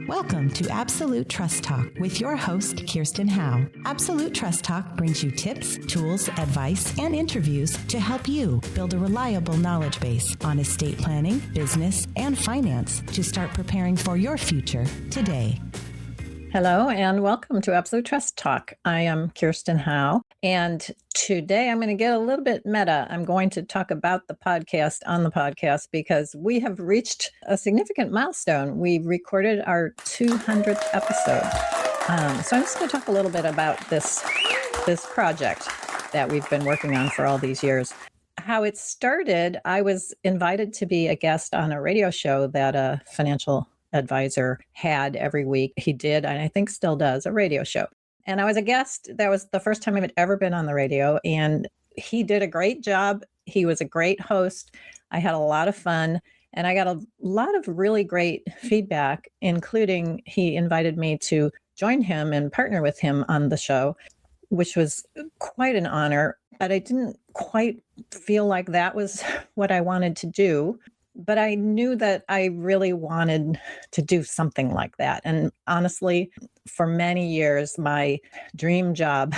Welcome to Absolute Trust Talk with your host, Kirsten Howe. Absolute Trust Talk brings you tips, tools, advice, and interviews to help you build a reliable knowledge base on estate planning, business, and finance to start preparing for your future today. Hello and welcome to Absolute Trust Talk. I am Kirsten Howe, and today I'm going to get a little bit meta. I'm going to talk about the podcast on the podcast because we have reached a significant milestone. We recorded our 200th episode. So I'm just going to talk a little bit about this project that we've been working on for all these years. How it started, I was invited to be a guest on a radio show that a financial advisor had every week. He did, and I think still does, a radio show. And I was a guest. That was the first time I had ever been on the radio. And he did a great job. He was a great host. I had a lot of fun. And I got a lot of really great feedback, including he invited me to join him and partner with him on the show, which was quite an honor. But I didn't quite feel like that was what I wanted to do. But I knew that I really wanted to do something like that. And honestly, for many years, my dream job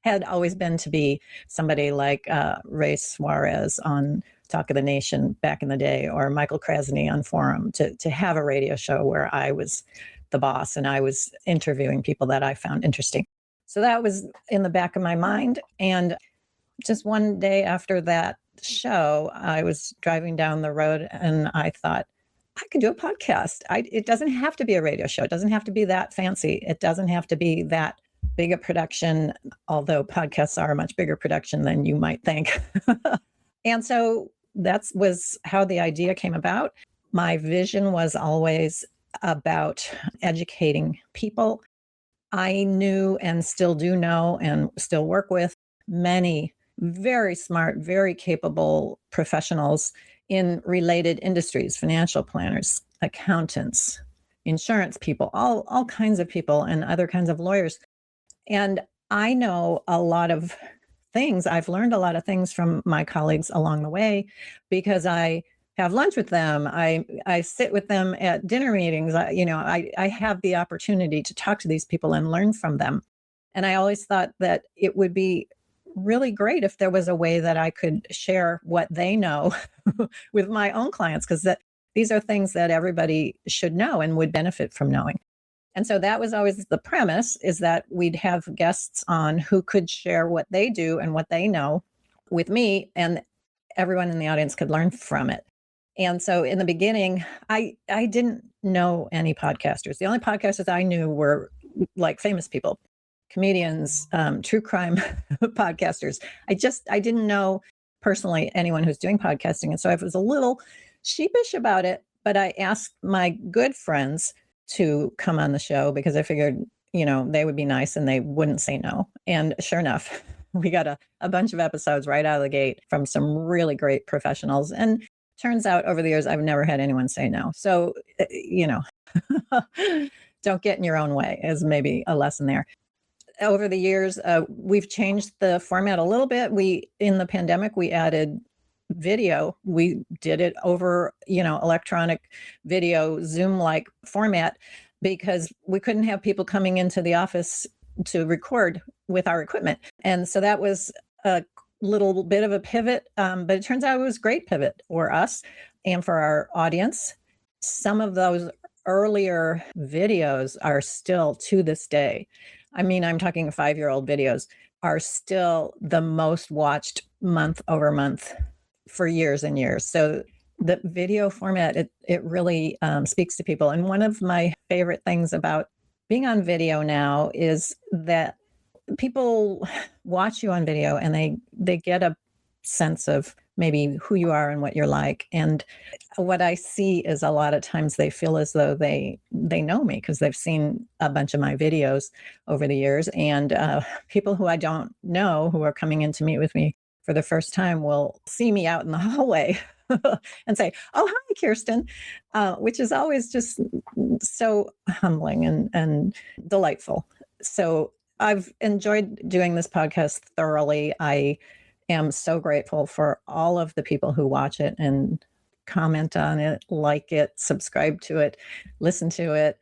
had always been to be somebody like Ray Suarez on Talk of the Nation back in the day, or Michael Krasny on Forum, to have a radio show where I was the boss and I was interviewing people that I found interesting. So that was in the back of my mind. And just one day after that show, I was driving down the road and I thought, I could do a podcast. It doesn't have to be a radio show. It doesn't have to be that fancy. It doesn't have to be that big a production, although podcasts are a much bigger production than you might think. And so that was how the idea came about. My vision was always about educating people. I knew and still do know and still work with many very smart, very capable professionals in related industries, financial planners, accountants, insurance people, all kinds of people, and other kinds of lawyers. And I know a lot of things. I've learned a lot of things from my colleagues along the way because I have lunch with them. I sit with them at dinner meetings. I have the opportunity to talk to these people and learn from them. And I always thought that it would be really great if there was a way that I could share what they know with my own clients, because these are things that everybody should know and would benefit from knowing. And so that was always the premise, is that we'd have guests on who could share what they do and what they know with me, and everyone in the audience could learn from it. And so in the beginning, I didn't know any podcasters. The only podcasters I knew were like famous people, comedians, true crime podcasters. I didn't know personally anyone who's doing podcasting. And so I was a little sheepish about it, but I asked my good friends to come on the show because I figured, they would be nice and they wouldn't say no. And sure enough, we got a bunch of episodes right out of the gate from some really great professionals. And turns out over the years, I've never had anyone say no. So, don't get in your own way is maybe a lesson there. Over the years, we've changed the format a little bit. In the pandemic, we added video. We did it over, electronic video, Zoom-like format, because we couldn't have people coming into the office to record with our equipment. And so that was a little bit of a pivot, but it turns out it was a great pivot for us and for our audience. Some of those earlier videos are still, to this day, I'm talking 5-year-old videos, are still the most watched month over month for years and years. So the video format, it really speaks to people. And one of my favorite things about being on video now is that people watch you on video and they get a sense of maybe who you are and what you're like. And what I see is a lot of times they feel as though they know me because they've seen a bunch of my videos over the years. And people who I don't know who are coming in to meet with me for the first time will see me out in the hallway and say, "Oh, hi, Kirsten," which is always just so humbling and delightful. So I've enjoyed doing this podcast thoroughly. I am so grateful for all of the people who watch it and comment on it, like it, subscribe to it, listen to it.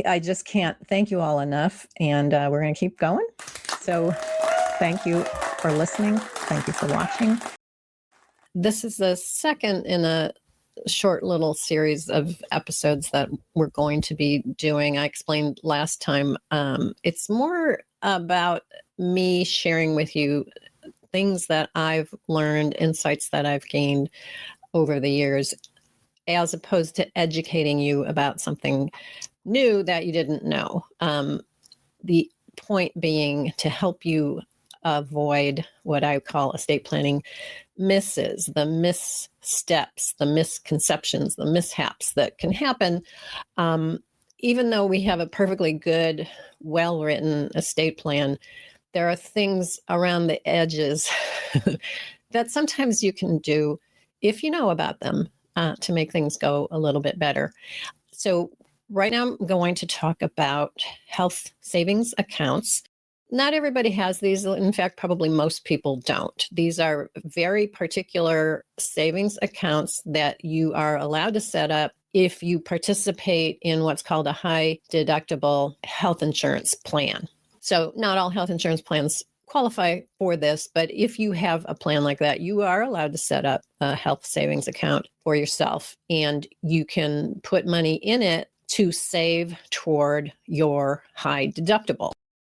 I just can't thank you all enough. And we're going to keep going. So thank you for listening. Thank you for watching. This is the second in a short little series of episodes that we're going to be doing. I explained last time, it's more about me sharing with you things that I've learned, insights that I've gained over the years, as opposed to educating you about something new that you didn't know. The point being to help you avoid what I call estate planning misses, the missteps, the misconceptions, the mishaps that can happen. Even though we have a perfectly good, well-written estate plan, there are things around the edges that sometimes you can do if you know about them to make things go a little bit better. So right now I'm going to talk about health savings accounts. Not everybody has these. In fact, probably most people don't. These are very particular savings accounts that you are allowed to set up if you participate in what's called a high-deductible health insurance plan. So not all health insurance plans qualify for this, but if you have a plan like that, you are allowed to set up a health savings account for yourself, and you can put money in it to save toward your high deductible.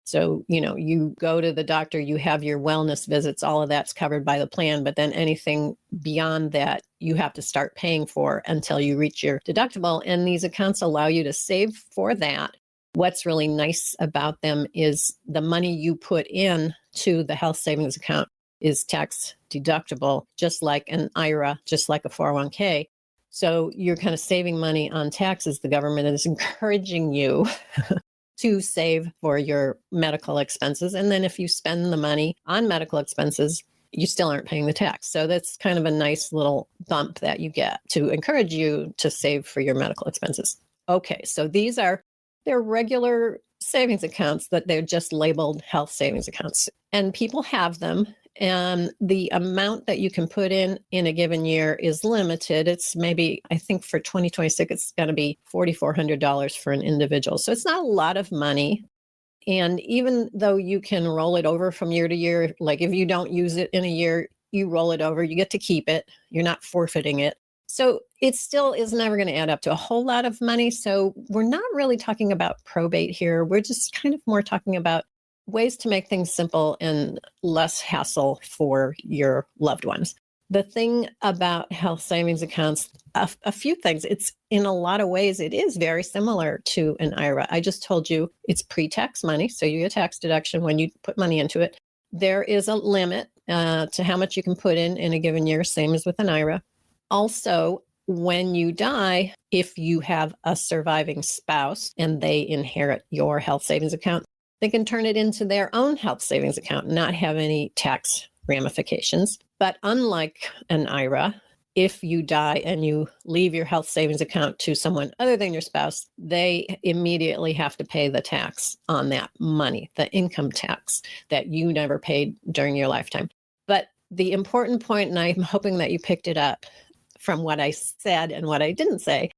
So, you go to the doctor, you have your wellness visits, all of that's covered by the plan, but then anything beyond that, you have to start paying for until you reach your deductible. And these accounts allow you to save for that. What's really nice about them is the money you put in to the health savings account is tax deductible, just like an IRA, just like a 401k. So you're kind of saving money on taxes. The government is encouraging you to save for your medical expenses. And then if you spend the money on medical expenses, you still aren't paying the tax. So that's kind of a nice little bump that you get to encourage you to save for your medical expenses. Okay, so they're regular savings accounts, but they're just labeled health savings accounts. And people have them. And the amount that you can put in a given year is limited. It's maybe, I think for 2026, it's going to be $4,400 for an individual. So it's not a lot of money. And even though you can roll it over from year to year, like if you don't use it in a year, you roll it over, you get to keep it. You're not forfeiting it. So it still is never going to add up to a whole lot of money. So we're not really talking about probate here. We're just kind of more talking about ways to make things simple and less hassle for your loved ones. The thing about health savings accounts, a few things, it's in a lot of ways, it is very similar to an IRA. I just told you it's pre-tax money, so you get a tax deduction when you put money into it. There is a limit to how much you can put in a given year, same as with an IRA. Also, when you die, if you have a surviving spouse and they inherit your health savings account, they can turn it into their own health savings account, not have any tax ramifications. But unlike an IRA, if you die and you leave your health savings account to someone other than your spouse, they immediately have to pay the tax on that money, the income tax that you never paid during your lifetime. But the important point, and I'm hoping that you picked it up from what I said and what I didn't say,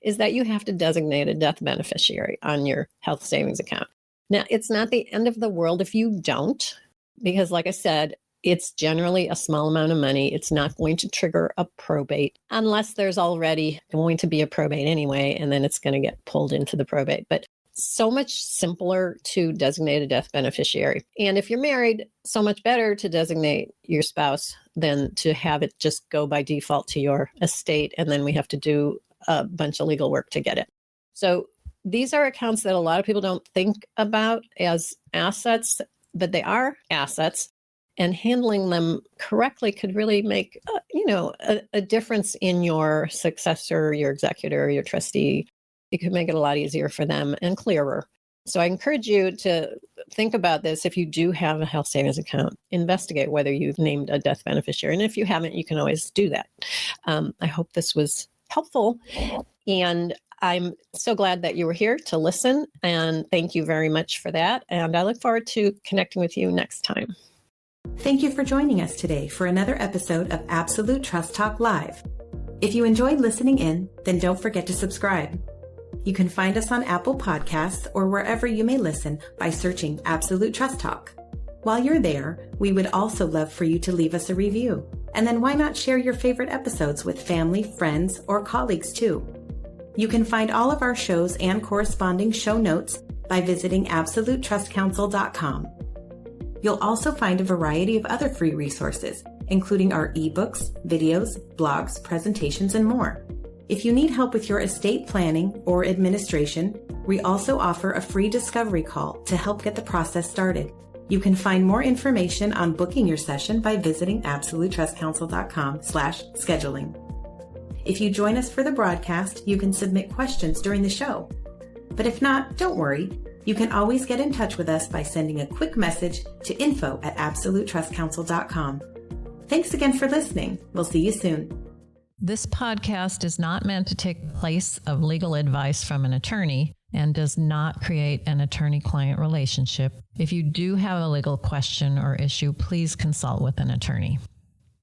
is that you have to designate a death beneficiary on your health savings account. Now, it's not the end of the world if you don't, because like I said, it's generally a small amount of money. It's not going to trigger a probate unless there's already going to be a probate anyway, and then it's going to get pulled into the probate. But so much simpler to designate a death beneficiary. And if you're married, so much better to designate your spouse than to have it just go by default to your estate, and then we have to do a bunch of legal work to get it. So these are accounts that a lot of people don't think about as assets, but they are assets, and handling them correctly could really make, a difference in your successor, your executor, your trustee. It could make it a lot easier for them and clearer. So I encourage you to think about this. If you do have a health savings account, investigate whether you've named a death beneficiary. And if you haven't, you can always do that. I hope this was helpful. And I'm so glad that you were here to listen, and thank you very much for that. And I look forward to connecting with you next time. Thank you for joining us today for another episode of Absolute Trust Talk Live. If you enjoyed listening in, then don't forget to subscribe. You can find us on Apple Podcasts or wherever you may listen by searching Absolute Trust Talk. While you're there, we would also love for you to leave us a review. And then why not share your favorite episodes with family, friends, or colleagues too? You can find all of our shows and corresponding show notes by visiting absolutetrustcouncil.com. You'll also find a variety of other free resources, including our ebooks, videos, blogs, presentations, and more. If you need help with your estate planning or administration, we also offer a free discovery call to help get the process started. You can find more information on booking your session by visiting absolutetrustcouncil.com/scheduling. If you join us for the broadcast, you can submit questions during the show. But if not, don't worry. You can always get in touch with us by sending a quick message to info@absolutetrustcouncil.com. Thanks again for listening. We'll see you soon. This podcast is not meant to take the place of legal advice from an attorney and does not create an attorney-client relationship. If you do have a legal question or issue, please consult with an attorney.